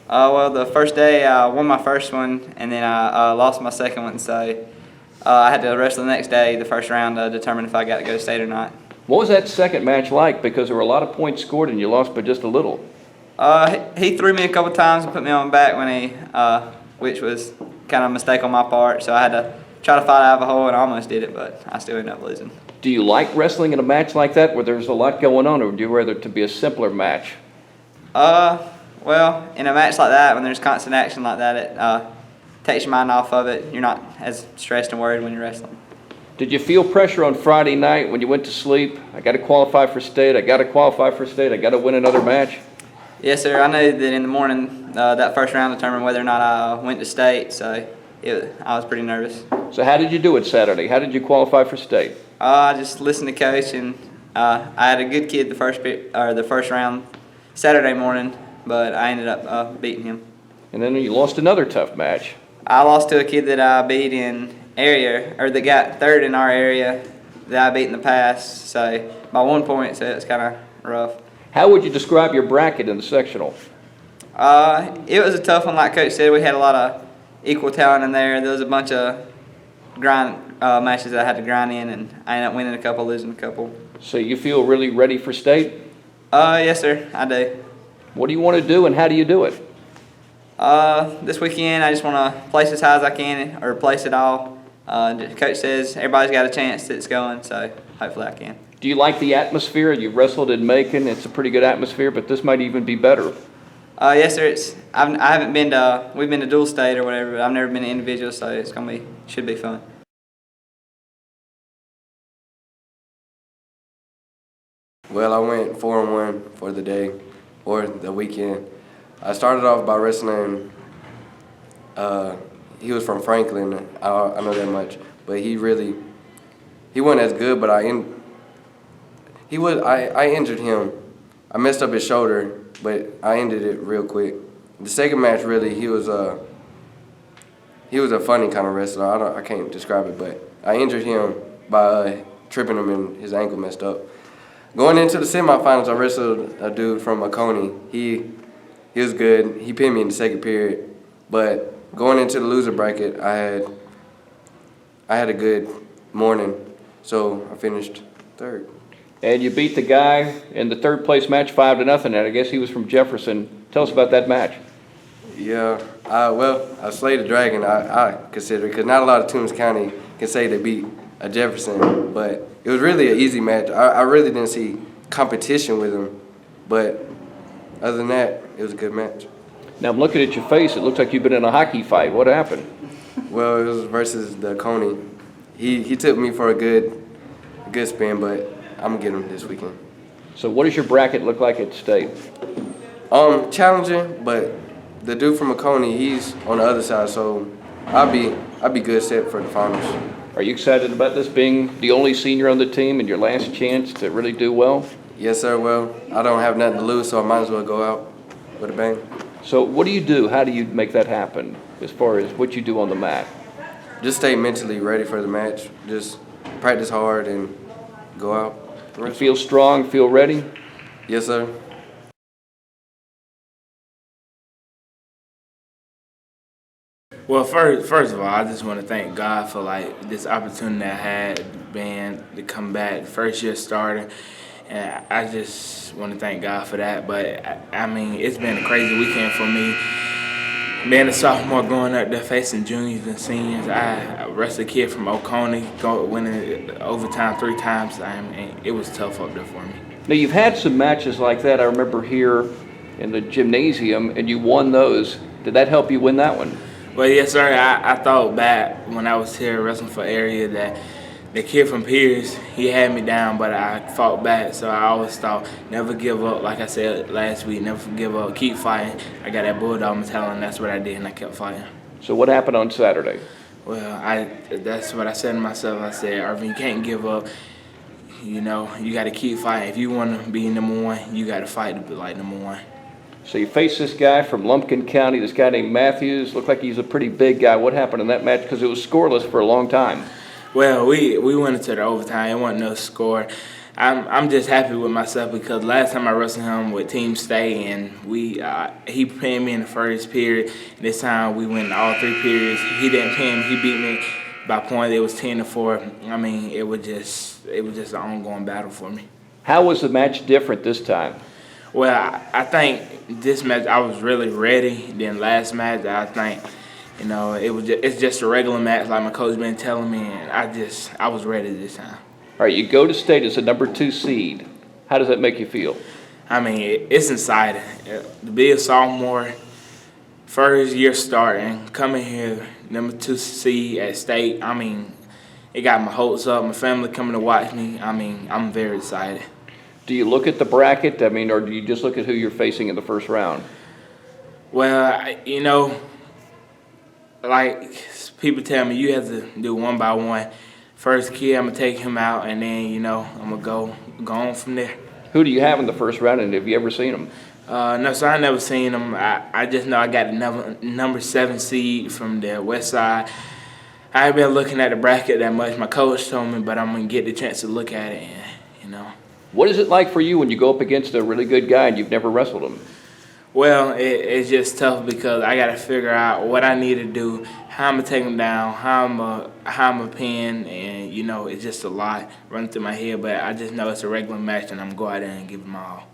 Well, the first day I won my first one, and then I lost my second one, so I had to wrestle the next day, the first round, to determine if I got to go to state or not. What was that second match like? Because there were a lot of points scored and you lost by just a little. He threw me a couple times and put me on my back when which was kind of a mistake on my part, so I had to try to fight out of a hole, and I almost did it, but I still ended up losing. Do you like wrestling in a match like that where there's a lot going on, or would you rather it to be a simpler match? Well, in a match like that, when there's constant action like that, it takes your mind off of it. You're not as stressed and worried when you're wrestling. Did you feel pressure on Friday night when you went to sleep? I got to qualify for state. I got to qualify for state. I got to win another match. Yes, sir. I knew that in the morning that first round determined whether or not I went to state, so I was pretty nervous. So how did you do it Saturday? How did you qualify for state? I just listened to coach, and I had a good kid the first round Saturday morning, but I ended up beating him. And then you lost another tough match. I lost to a kid that I beat in area, or that got third in our area that I beat in the past, so by 1 point, so it's kind of rough. How would you describe your bracket in the sectional? It was a tough one, like Coach said. We had a lot of equal talent in there. There was a bunch of grind matches that I had to grind in, and I ended up winning a couple, losing a couple. So you feel really ready for state? Yes, sir, I do. What do you want to do, and how do you do it? This weekend, I just want to place as high as I can, or place it all. Coach says everybody's got a chance that's going, so hopefully I can. Do you like the atmosphere? You wrestled in Macon. It's a pretty good atmosphere, but this might even be better. Yes, sir. I haven't been to. We've been to dual state or whatever, but I've never been to individual, so it's should be fun. Well, I went 4-1 for the day, or the weekend. I started off by wrestling. He was from Franklin. I know that much, but he wasn't as good. But I injured him. I messed up his shoulder, but I ended it real quick. The second match, really, he was a funny kind of wrestler. I can't describe it, but I injured him by tripping him and his ankle messed up. Going into the semifinals, I wrestled a dude from Oconee. He was good. He pinned me in the second period, but going into the loser bracket, I had a good morning, so I finished third. And you beat the guy in the third place match 5-0, and I guess he was from Jefferson. Tell us about that match. Yeah, I slayed the dragon, I consider it, because not a lot of Toombs County can say they beat a Jefferson, but it was really an easy match. I really didn't see competition with him, but other than that, it was a good match. Now I'm looking at your face. It looks like you've been in a hockey fight. What happened? Well, it was versus the Coney. He took me for a good spin, but I'm gonna get him this weekend. So what does your bracket look like at state? Challenging, but the dude from Oconee, he's on the other side, so I'll be good set for the finals. Are you excited about this being the only senior on the team and your last chance to really do well? Yes, sir. Well, I don't have nothing to lose, so I might as well go out with a bang. So what do you do? How do you make that happen as far as what you do on the mat? Just stay mentally ready for the match. Just practice hard and go out. You feel strong, feel ready? Yes, sir. Well, first of all, I just want to thank God for this opportunity I had to come back, first year starter, and I just want to thank God for that. But I mean, it's been a crazy weekend for me. Being a sophomore, going up there facing juniors and seniors, I wrestled a kid from Oconee, winning overtime 3 times. It was tough up there for me. Now you've had some matches like that. I remember here in the gymnasium, and you won those. Did that help you win that one? Well, yes, sir. I thought back when I was here wrestling for area that the kid from Pierce, he had me down, but I fought back. So I always thought, never give up. Like I said last week, never give up, keep fighting. I got that bulldog mentality, and that's what I did, and I kept fighting. So what happened on Saturday? Well, that's what I said to myself. I said, Ervin, you can't give up. You know, you got to keep fighting. If you want to be number one, you got to fight to be like number one. So you face this guy from Lumpkin County, this guy named Matthews. Looked like he's a pretty big guy. What happened in that match? Because it was scoreless for a long time. Well, we went into the overtime. It wasn't no score. I'm just happy with myself because last time I wrestled him with Team State and he pinned me in the first period. This time we went all 3 periods. He didn't pin me. He beat me by point. It was 10-4. I mean, it was just an ongoing battle for me. How was the match different this time? Well, I think this match I was really ready. Then last match, I think, it's just a regular match like my coach been telling me, and I was ready this time. All right, you go to state as a number 2 seed. How does that make you feel? I mean, it's exciting. To be a sophomore, first year starting, coming here, number 2 seed at state, I mean, it got my hopes up. My family coming to watch me. I mean, I'm very excited. Do you look at the bracket, or do you just look at who you're facing in the first round? Well, like people tell me, you have to do one by one. First kid, I'm going to take him out, and then, I'm going to go on from there. Who do you have in the first round, and have you ever seen them? No, so I never seen him. I just know I got the number 7 seed from the west side. I ain't been looking at the bracket that much. My coach told me, but I'm going to get the chance to look at it, and. What is it like for you when you go up against a really good guy and you've never wrestled him? Well, it's just tough because I got to figure out what I need to do, how I'm going to take him down, how I'm going to pin, and, it's just a lot running through my head. But I just know it's a regular match, and I'm going to go out there and give him all.